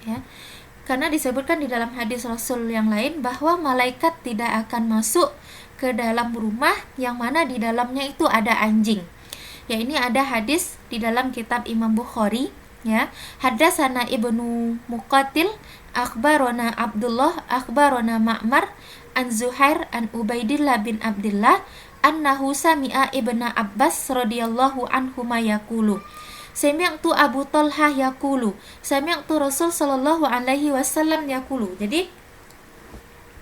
ya. Karena disebutkan di dalam hadis Rasul yang lain bahwa malaikat tidak akan masuk ke dalam rumah yang mana di dalamnya itu ada anjing. Ya, ini ada hadis di dalam kitab Imam Bukhari, ya. Hadatsana Ibnu Muqatil akhbarona Abdullah akhbarona Ma'mar an Zuhair an Ubaidillah bin Abdullah annahu sami'a Ibnu Abbas radhiyallahu anhuma yaqulu Sami'tu Abu Talha yaqulu Sami'tu Rasul sallallahu alaihi wasallam yaqulu. Jadi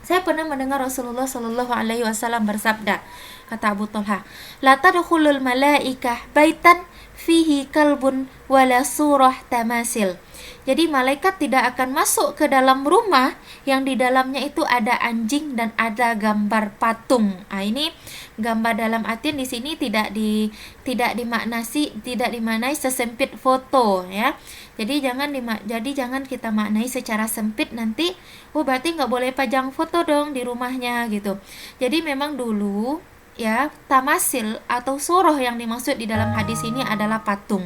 saya pernah mendengar Rasulullah sallallahu alaihi wasallam bersabda, kata Abu Talha, la tadkhulul malaikah baitan fihi kalbun wala surah tamasil. Jadi malaikat tidak akan masuk ke dalam rumah yang di dalamnya itu ada anjing dan ada gambar patung. Ini gambar dalam artian di sini tidak dimaknai sesempit foto, ya. Jadi jangan kita maknai secara sempit nanti berarti nggak boleh pajang foto dong di rumahnya gitu. Jadi memang dulu, ya, tamasil atau surah yang dimaksud di dalam hadis ini adalah patung.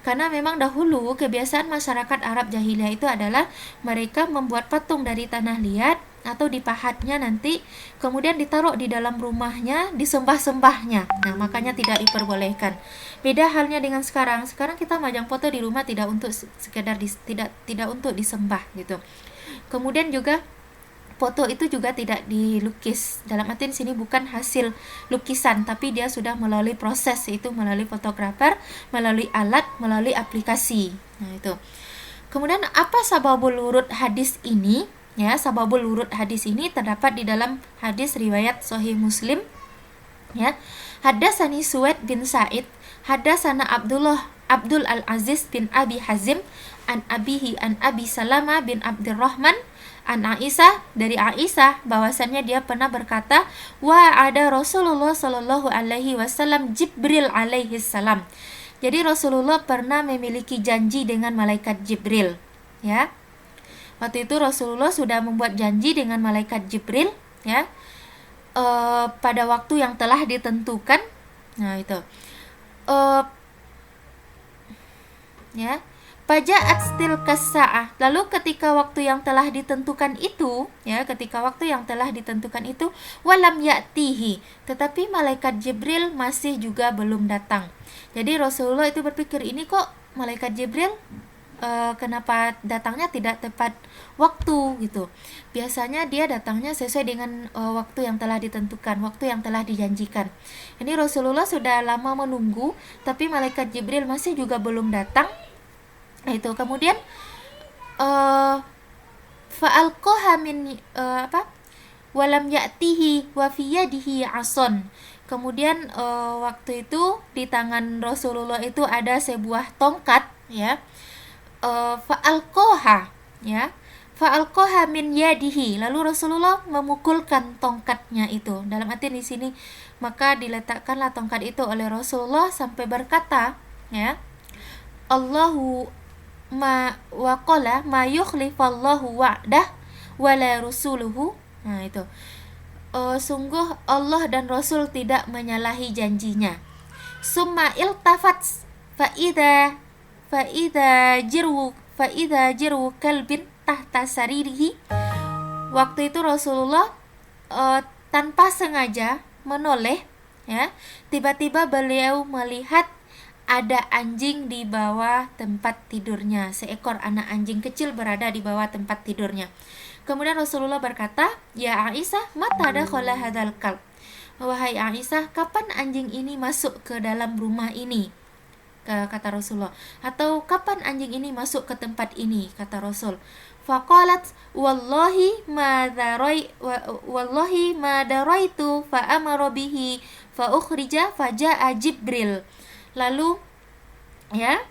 Karena memang dahulu kebiasaan masyarakat Arab jahiliyah itu adalah mereka membuat patung dari tanah liat atau dipahatnya nanti kemudian ditaruh di dalam rumahnya, disembah-sembahnya. Nah, makanya tidak diperbolehkan. Beda halnya dengan sekarang. Sekarang kita majang foto di rumah tidak untuk sekedar tidak untuk disembah gitu. Kemudian juga foto itu juga tidak dilukis. Dalam arti sini bukan hasil lukisan, tapi dia sudah melalui proses, yaitu melalui fotografer, melalui alat, melalui aplikasi. Nah, itu. Kemudian apa sababul wurud hadis ini? Ya, sababul wurud hadis ini terdapat di dalam hadis riwayat Sahih Muslim. Ya. Hadatsani Suwaid bin Sa'id, hadatsana Abdul Al-Aziz bin Abi Hazim an abihi an Abi Salama bin Abdurrahman an Aisyah, dari Aisyah bahwasannya dia pernah berkata, wa ada Rasulullah sallallahu alaihi wasallam Jibril alaihi salam. Jadi Rasulullah pernah memiliki janji dengan malaikat Jibril, ya. Waktu itu Rasulullah sudah membuat janji dengan malaikat Jibril, ya, pada waktu yang telah ditentukan. Nah, itu ya, Faja'at tilkas sa'ah. Lalu ketika waktu yang telah ditentukan itu, ya, walam ya'tihi, tetapi malaikat Jibril masih juga belum datang. Jadi Rasulullah itu berpikir, ini kok malaikat Jibril kenapa datangnya tidak tepat waktu gitu. Biasanya dia datangnya sesuai dengan waktu yang telah ditentukan, waktu yang telah dijanjikan. Ini Rasulullah sudah lama menunggu, tapi malaikat Jibril masih juga belum datang. Nah, itu kemudian fa'alqaha min walam ya'tihi wa fi yadihi ason. Kemudian waktu itu di tangan Rasulullah itu ada sebuah tongkat, ya. Fa'alqaha, ya. Fa'alqaha min yadihi. Lalu Rasulullah memukulkan tongkatnya itu. Dalam arti di sini maka diletakkanlah tongkat itu oleh Rasulullah sampai berkata, ya, Allahu ma waqala ma yukhlifallahu wa'dah wala rasuluhu. Nah, itu sungguh Allah dan Rasul tidak menyalahi janjinya. Summa iltafat fa'idha jirwu kalbin tahta saririhi. Waktu itu Rasulullah tanpa sengaja menoleh, ya, tiba-tiba beliau melihat ada anjing di bawah tempat tidurnya. Seekor anak anjing kecil berada di bawah tempat tidurnya. Kemudian Rasulullah berkata, ya Aisyah, mata dakhala hadzal kalb. Wahai Aisyah, kapan anjing ini masuk ke dalam rumah ini? Kata Rasulullah. Atau kapan anjing ini masuk ke tempat ini? Kata Rasul. Faqalat wallahi ma daraitu fa amara bihi fa ukhrija fa jaa Jibril. Lalu, ya,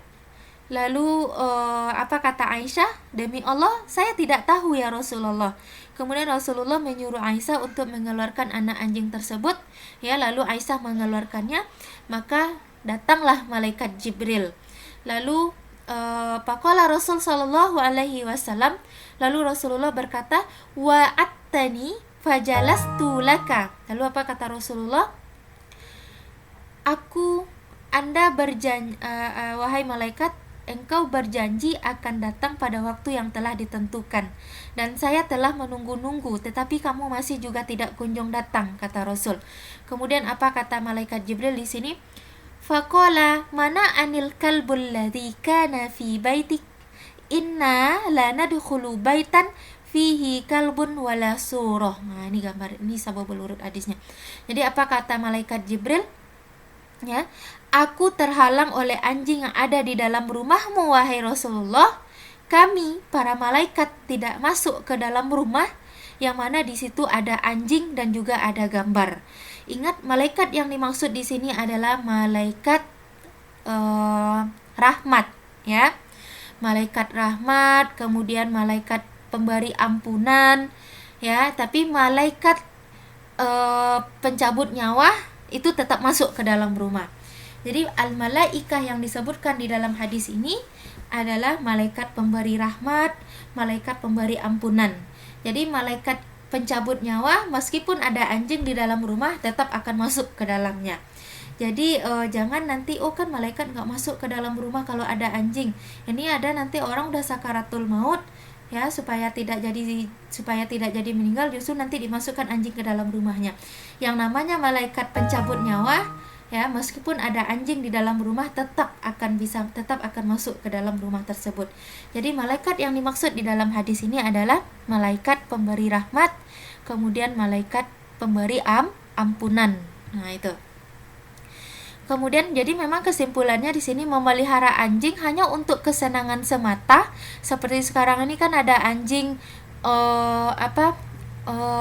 apa kata Aisyah? Demi Allah, saya tidak tahu ya Rasulullah. Kemudian Rasulullah menyuruh Aisyah untuk mengeluarkan anak anjing tersebut, ya. Lalu Aisyah mengeluarkannya, maka datanglah malaikat Jibril. Lalu faqala Rasul sallallahu alaihi wasallam, lalu Rasulullah berkata, wa'attani fajalastu laka. Lalu apa kata Rasulullah? Anda berjanji, wahai malaikat, engkau berjanji akan datang pada waktu yang telah ditentukan, dan saya telah menunggu-nunggu, tetapi kamu masih juga tidak kunjung datang, kata Rasul. Kemudian apa kata malaikat Jibril di sini? Faqala mana anil kalbul ladzi kana fi baitik inna la nadkhulu baitan fihi kalbun wala surah. Nah, ini gambar, ini sababul urut hadisnya. Jadi apa kata malaikat Jibril? Ya, aku terhalang oleh anjing yang ada di dalam rumahmu, wahai Rasulullah. Kami para malaikat tidak masuk ke dalam rumah yang mana di situ ada anjing dan juga ada gambar. Ingat, malaikat yang dimaksud di sini adalah malaikat rahmat, ya. Malaikat rahmat, kemudian malaikat pemberi ampunan, ya. Tapi malaikat pencabut nyawa itu tetap masuk ke dalam rumah. Jadi al-malaikah yang disebutkan di dalam hadis ini adalah malaikat pemberi rahmat, malaikat pemberi ampunan. Jadi malaikat pencabut nyawa meskipun ada anjing di dalam rumah tetap akan masuk ke dalamnya. Jadi jangan nanti kan malaikat nggak masuk ke dalam rumah kalau ada anjing. Ini ada nanti orang udah sakaratul maut, ya, supaya tidak jadi meninggal, justru nanti dimasukkan anjing ke dalam rumahnya. Yang namanya malaikat pencabut nyawa, ya, meskipun ada anjing di dalam rumah tetap akan masuk ke dalam rumah tersebut. Jadi malaikat yang dimaksud di dalam hadis ini adalah malaikat pemberi rahmat, kemudian malaikat pemberi ampunan. Nah, itu. Kemudian jadi memang kesimpulannya di sini memelihara anjing hanya untuk kesenangan semata. Seperti sekarang ini kan ada anjing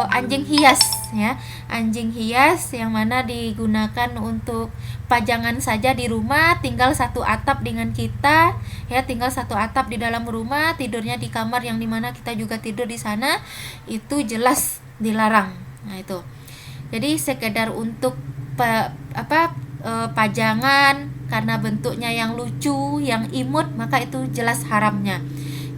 anjing hias, ya. Anjing hias yang mana digunakan untuk pajangan saja di rumah, tinggal satu atap dengan kita, ya, tinggal satu atap di dalam rumah, tidurnya di kamar yang dimana kita juga tidur di sana, itu jelas dilarang. Nah, itu. Jadi sekedar untuk pajangan karena bentuknya yang lucu, yang imut, maka itu jelas haramnya.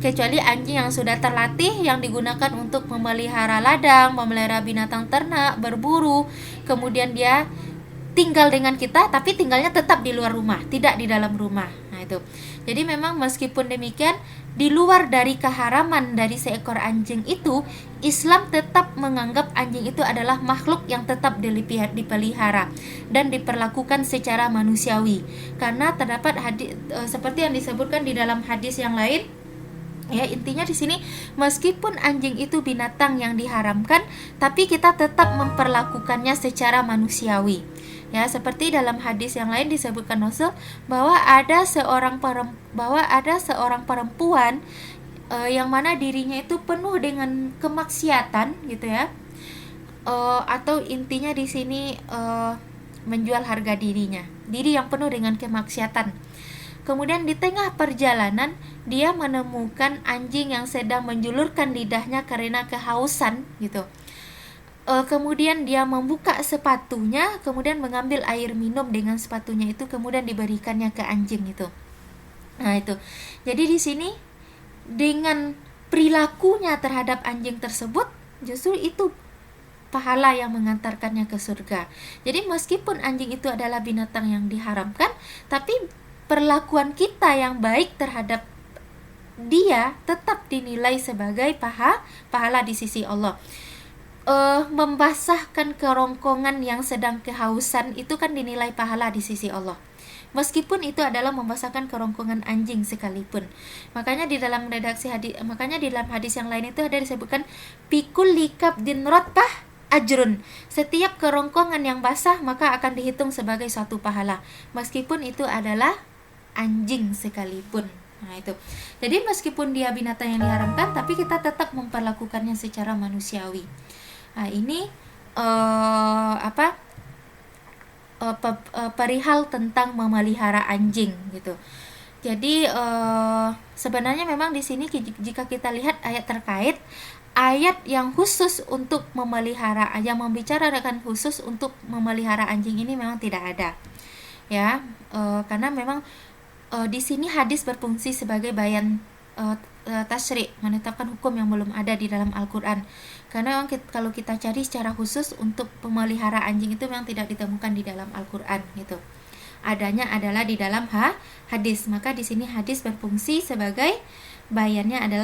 Kecuali anjing yang sudah terlatih, yang digunakan untuk memelihara ladang, memelihara binatang ternak, berburu, kemudian dia tinggal dengan kita tapi tinggalnya tetap di luar rumah, tidak di dalam rumah. Nah, itu. Jadi memang meskipun demikian, di luar dari keharaman dari seekor anjing itu, Islam tetap menganggap anjing itu adalah makhluk yang tetap dipelihara dan diperlakukan secara manusiawi. Karena terdapat hadis seperti yang disebutkan di dalam hadis yang lain, ya, intinya di sini meskipun anjing itu binatang yang diharamkan, tapi kita tetap memperlakukannya secara manusiawi. Ya, seperti dalam hadis yang lain disebutkan Rasul bahwa ada seorang perempuan yang mana dirinya itu penuh dengan kemaksiatan, gitu ya. Atau intinya di sini menjual harga diri yang penuh dengan kemaksiatan. Kemudian di tengah perjalanan dia menemukan anjing yang sedang menjulurkan lidahnya karena kehausan, gitu. Kemudian dia membuka sepatunya, kemudian mengambil air minum dengan sepatunya itu, kemudian diberikannya ke anjing itu. Nah, itu. Jadi di sini dengan perilakunya terhadap anjing tersebut, justru itu pahala yang mengantarkannya ke surga. Jadi meskipun anjing itu adalah binatang yang diharamkan, tapi perlakuan kita yang baik terhadap dia tetap dinilai sebagai pahala di sisi Allah. Membasahkan kerongkongan yang sedang kehausan itu kan dinilai pahala di sisi Allah, meskipun itu adalah membasahkan kerongkongan anjing sekalipun. Makanya di dalam hadis yang lain itu ada disebutkan pikul likab din rotbah ajrun, setiap kerongkongan yang basah maka akan dihitung sebagai suatu pahala, meskipun itu adalah anjing sekalipun. Nah, itu. Jadi meskipun dia binatang yang diharamkan, tapi kita tetap memperlakukannya secara manusiawi. Nah, ini perihal tentang memelihara anjing, gitu. Jadi sebenarnya memang di sini jika kita lihat ayat terkait, ayat yang khusus untuk memelihara, yang membicarakan khusus untuk memelihara anjing ini memang tidak ada, ya. Karena memang di sini hadis berfungsi sebagai bayan tasyri', menetapkan hukum yang belum ada di dalam Al-Quran. Karena memang kalau kita cari secara khusus untuk pemelihara anjing itu memang tidak ditemukan di dalam Al-Quran, gitu. adanya adalah di dalam hadis. Maka di sini hadis berfungsi sebagai bayannya adalah